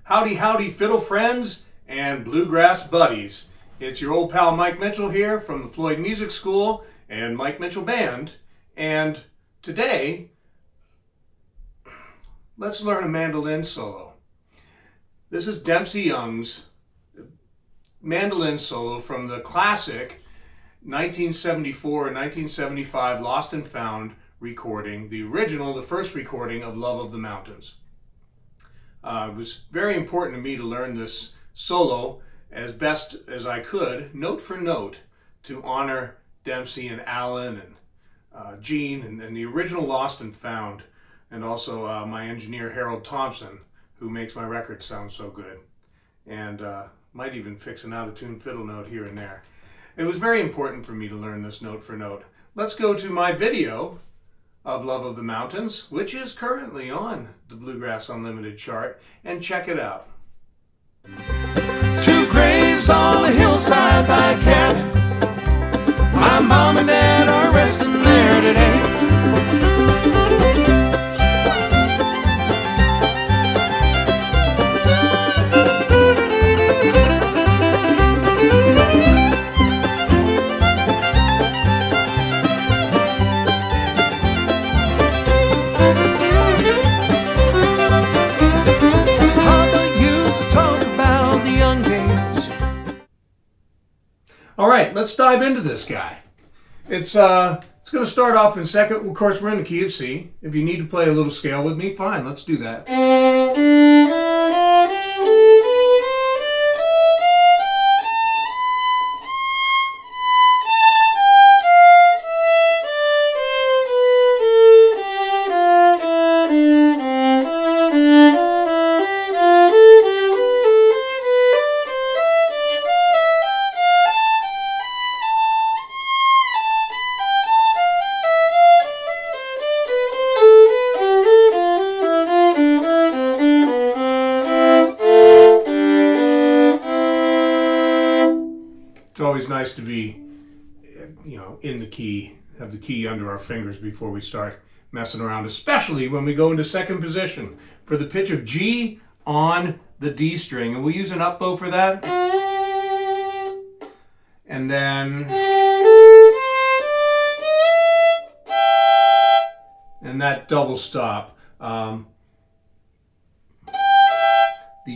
Howdy, howdy, fiddle friends and bluegrass buddies. It's your old pal Mike Mitchell here from the Floyd Music School and Mike Mitchell Band. And today, let's learn a mandolin solo. This is Dempsey Young's mandolin solo from the classic 1974 and 1975 Lost and Found recording, the first recording of Love of the Mountains. It was very important to me to learn this solo as best as I could, note for note, to honor Dempsey and Alan and Gene and the original Lost and Found, and also my engineer Harold Thompson, who makes my records sound so good, and might even fix an out-of-tune fiddle note here and there. It was very important for me to learn this note for note. Let's go to my video of Love of the Mountains, which is currently on the Bluegrass Unlimited chart, and check it out. Two graves on a hillside by a cabin. My mom and dad are resting there today. All right, let's dive into this guy. It's going to start off in second. Of course, we're in the key of C. If you need to play a little scale with me, fine, let's do that. It's always nice to be, in the key, have the key under our fingers before we start messing around, especially when we go into second position for the pitch of G on the D string. And we'll use an up bow for that. And then, and that double stop, the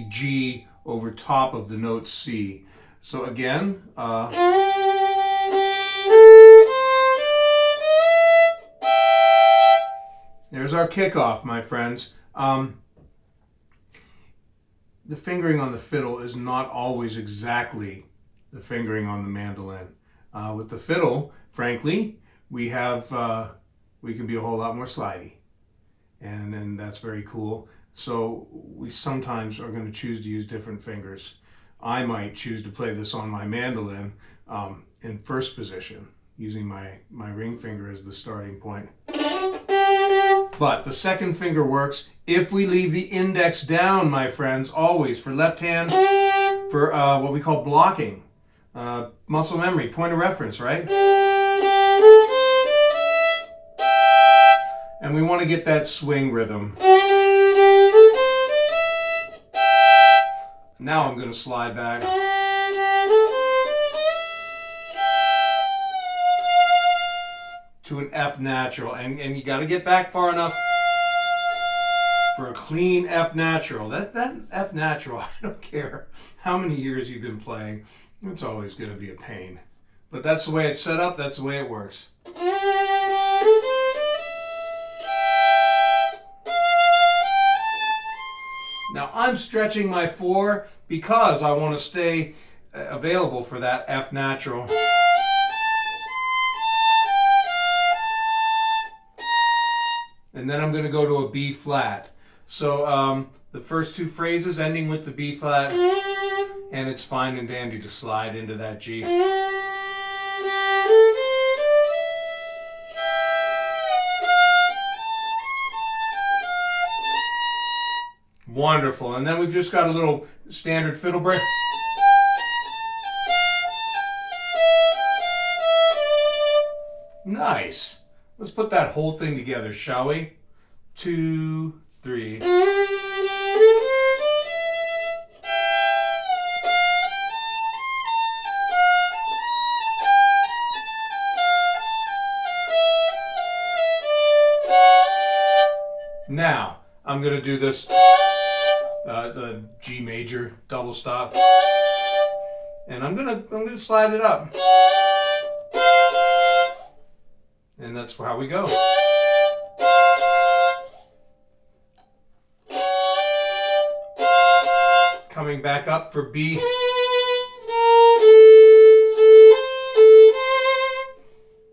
G over top of the note C. So again, there's our kickoff, my friends. The fingering on the fiddle is not always exactly the fingering on the mandolin. With the fiddle, frankly, we can be a whole lot more slidey, and that's very cool. So we sometimes are going to choose to use different fingers. I might choose to play this on my mandolin in first position, using my ring finger as the starting point. But the second finger works if we leave the index down, my friends, always for left hand, for what we call blocking. Muscle memory, point of reference, right? And we want to get that swing rhythm. Now I'm going to slide back. To an F natural. And you got to get back far enough for a clean F natural. That F natural, I don't care how many years you've been playing, it's always going to be a pain. But that's the way it's set up, that's the way it works. Now I'm stretching my 4 because I want to stay available for that F natural. And then I'm going to go to a B flat. So the first 2 phrases ending with the B flat, and it's fine and dandy to slide into that G. Wonderful. And then we've just got a little standard fiddle break. Nice. Let's put that whole thing together, shall we? 2, 3. I'm going to do this the G major double stop, and I'm gonna slide it up, and that's how we go. Coming back up for B.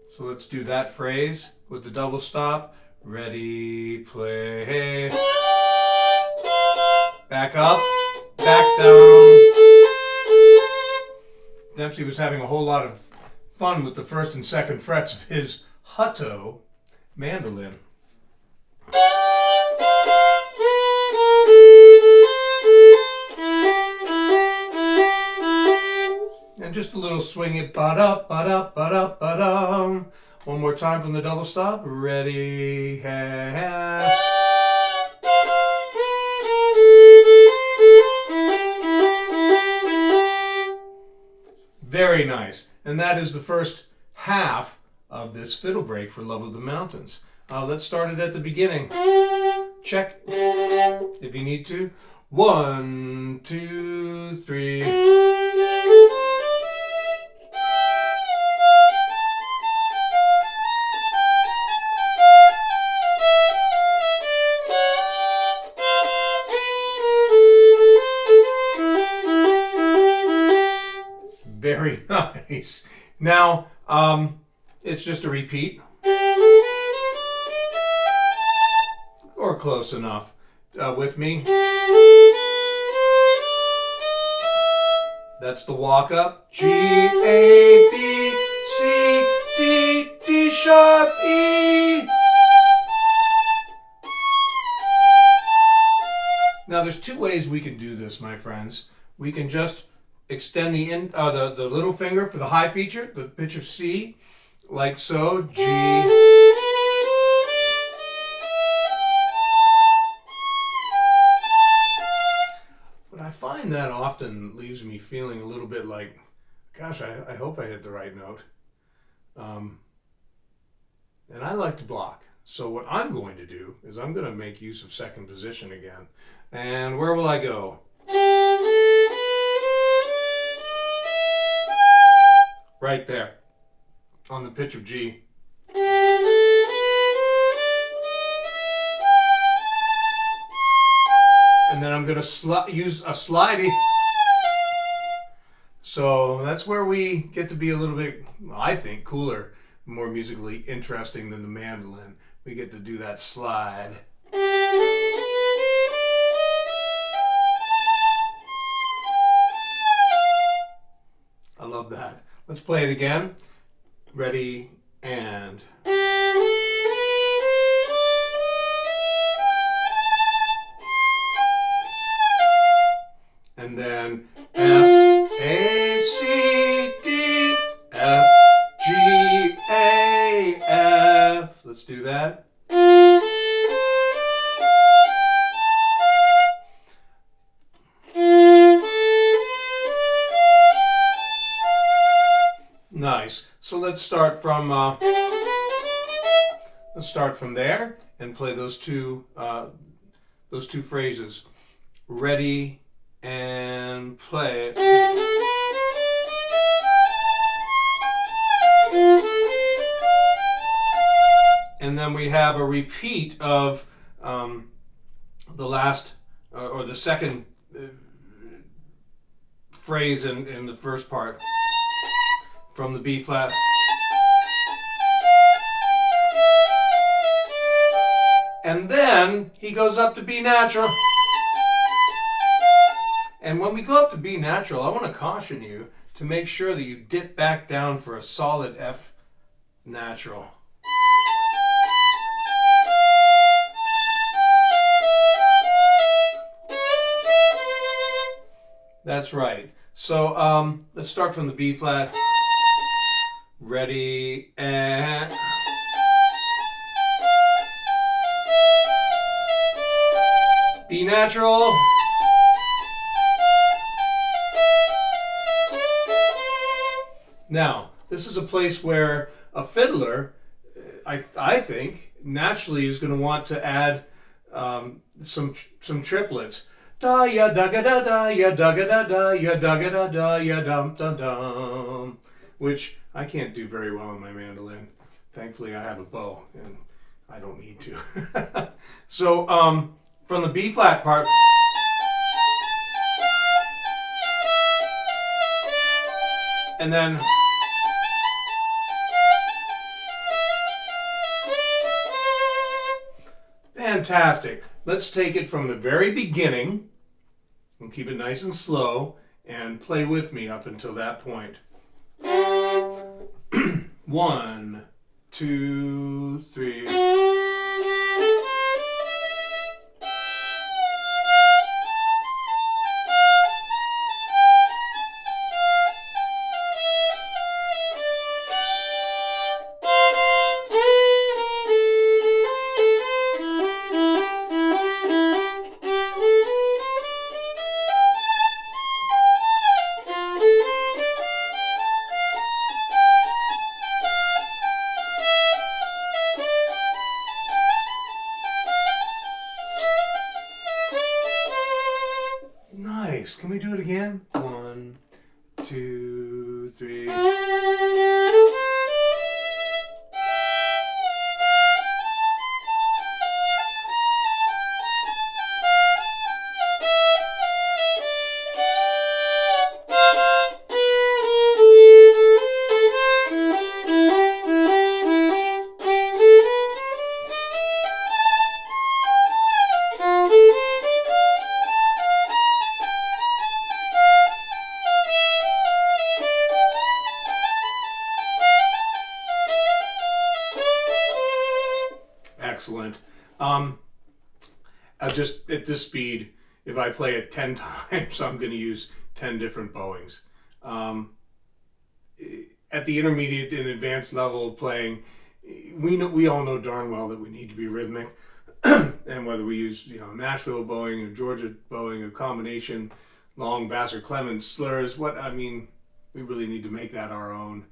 So let's do that phrase with the double stop. Ready, play. Back up, back down. Dempsey was having a whole lot of fun with the first and second frets of his Hutto mandolin. And just a little swing it, ba-da, ba-da, ba-da, ba-dum. One more time from the double stop. Ready, ha. Very nice. And that is the first half of this fiddle break for Love of the Mountains. Let's start it at the beginning. Check if you need to. 1, 2, 3. Very nice. Now, it's just a repeat. Or close enough. With me. That's the walk up. G, A, B, C, D, D sharp, E. Now, there's two ways we can do this, my friends. We can just extend the little finger for the high feature, the pitch of C, like so, G. But I find that often leaves me feeling a little bit like, gosh, I hope I hit the right note. And I like to block. So what I'm going to do is I'm going to make use of second position again. And where will I go? Right there, on the pitch of G. And then I'm going to use a slidey. So that's where we get to be a little bit, I think, cooler, more musically interesting than the mandolin. We get to do that slide. I love that. Let's play it again. Ready, and. And then F, A, C, D, F, G, A, F. Let's do that. Nice. So let's start from there and play those two phrases. Ready and play it. And then we have a repeat of the last or the second phrase in the first part. From the B flat. And then he goes up to B natural. And when we go up to B natural, I want to caution you to make sure that you dip back down for a solid F natural. That's right. So let's start from the B flat. Ready, and B natural. Now, this is a place where a fiddler, I think, naturally is going to want to add some triplets. Da ya da ga da da ya da ga da da ya da ga da da ya dum dum dum, which I can't do very well on my mandolin. Thankfully, I have a bow and I don't need to. So from the B flat part. And then fantastic. Let's take it from the very beginning and keep it nice and slow and play with me up until that point. 1, 2, 3. Nice. Can we do it again? 1, 2, 3. Excellent. I just at this speed, if I play it 10 times, I'm going to use 10 different bowings. At the intermediate and advanced level of playing, we all know darn well that we need to be rhythmic, and whether we use Nashville bowing or Georgia bowing, a combination, long Vassar Clemens slurs. We really need to make that our own.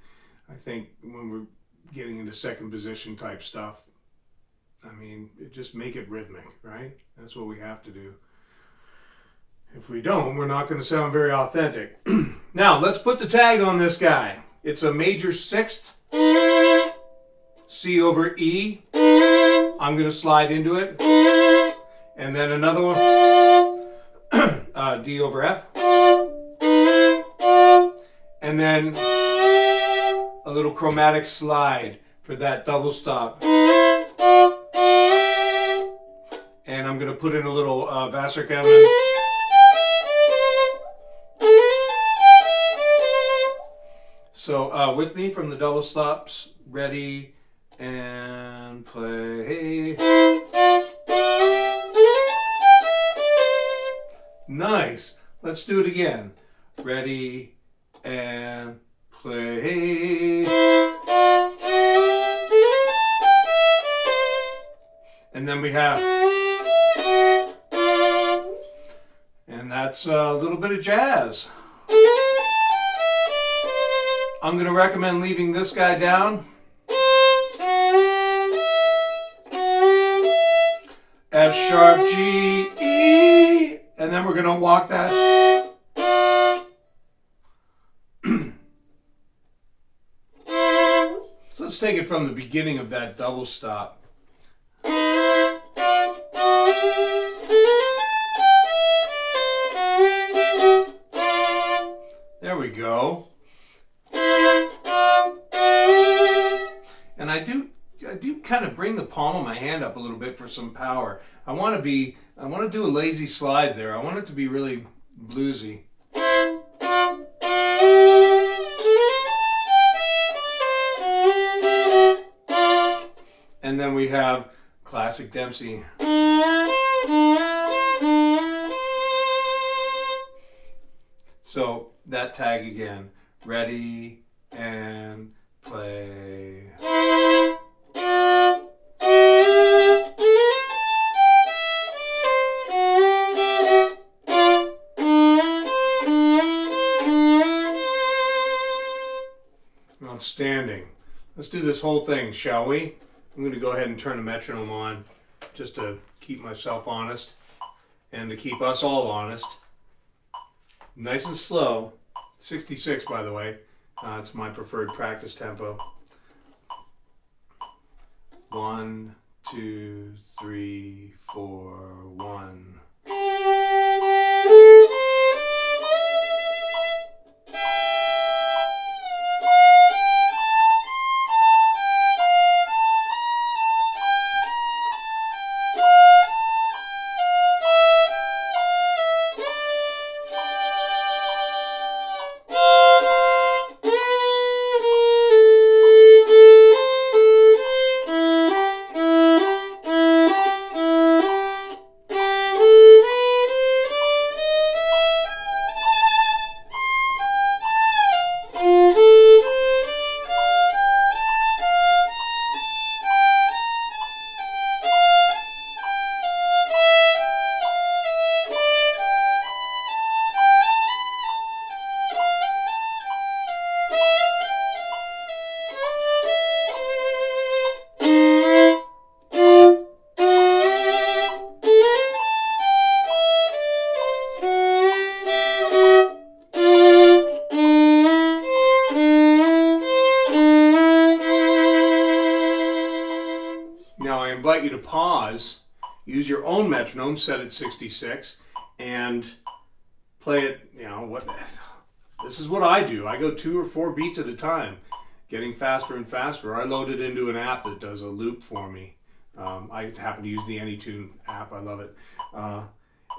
I think when we're getting into second position type stuff, just make it rhythmic, right? That's what we have to do. If we don't, we're not going to sound very authentic. Now, let's put the tag on this guy. It's a major sixth, C over E. I'm going to slide into it. And then another one, D over F. And then a little chromatic slide for that double stop. And I'm going to put in a little Vassar Clemens. So with me from the double stops, ready and play. Nice. Let's do it again. Ready and play. And then we have, and that's a little bit of jazz. I'm going to recommend leaving this guy down. F sharp, G, E, and then we're going to walk that. So let's take it from the beginning of that double stop. There we go. And I do kind of bring the palm of my hand up a little bit for some power. I want to do a lazy slide there. I want it to be really bluesy. And then we have classic Dempsey. So that tag again. Ready and play. Outstanding. Let's do this whole thing, shall we? I'm going to go ahead and turn the metronome on. just to keep myself honest and to keep us all honest. Nice and slow. 66, by the way. It's my preferred practice tempo. 1, 2, 3, 4, 1. Now I invite you to pause, use your own metronome set at 66, and play it, this is what I do. I go 2 or 4 beats at a time, getting faster and faster. I load it into an app that does a loop for me. I happen to use the AnyTune app. I love it.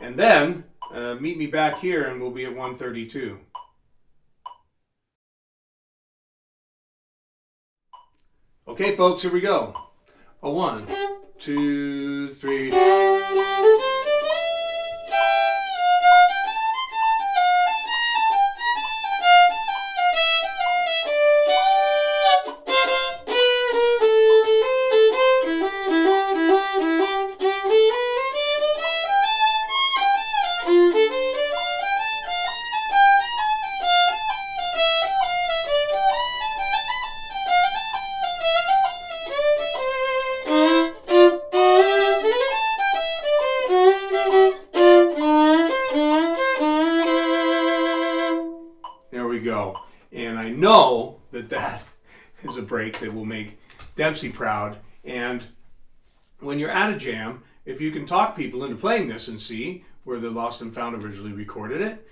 And then meet me back here and we'll be at 132. Okay, folks, here we go. 1, 2, 3. There we go. And I know that that is a break that will make Dempsey proud. And when you're at a jam, if you can talk people into playing this in C, where the Lost and Found originally recorded it,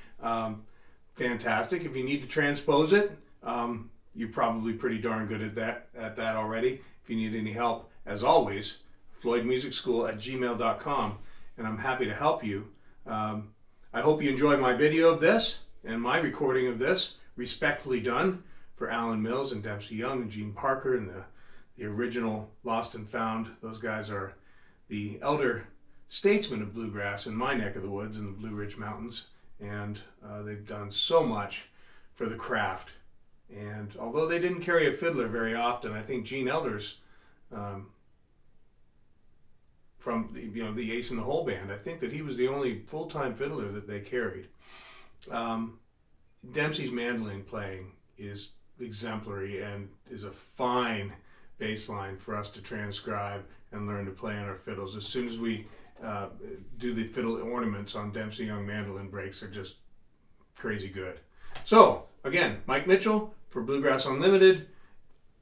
fantastic. If you need to transpose it, you're probably pretty darn good at that already. If you need any help, as always, floydmusicschool@gmail.com, and I'm happy to help you. I hope you enjoy my video of this and my recording of this, respectfully done, for Alan Mills and Dempsey Young and Gene Parker and the original Lost and Found. Those guys are the elder statesmen of bluegrass in my neck of the woods in the Blue Ridge Mountains, and they've done so much for the craft. And although they didn't carry a fiddler very often, I think Gene Elder's from the Ace in the Hole band, I think that he was the only full-time fiddler that they carried. Dempsey's mandolin playing is exemplary and is a fine bass line for us to transcribe and learn to play on our fiddles. As soon as we do the fiddle ornaments on Dempsey Young mandolin breaks, are just crazy good. So again, Mike Mitchell for Bluegrass Unlimited.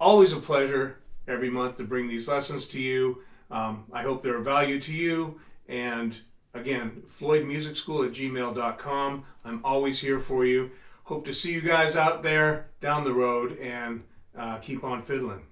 Always a pleasure every month to bring these lessons to you. I hope they're of value to you. And again, floydmusicschool@gmail.com. I'm always here for you. Hope to see you guys out there down the road, and keep on fiddling.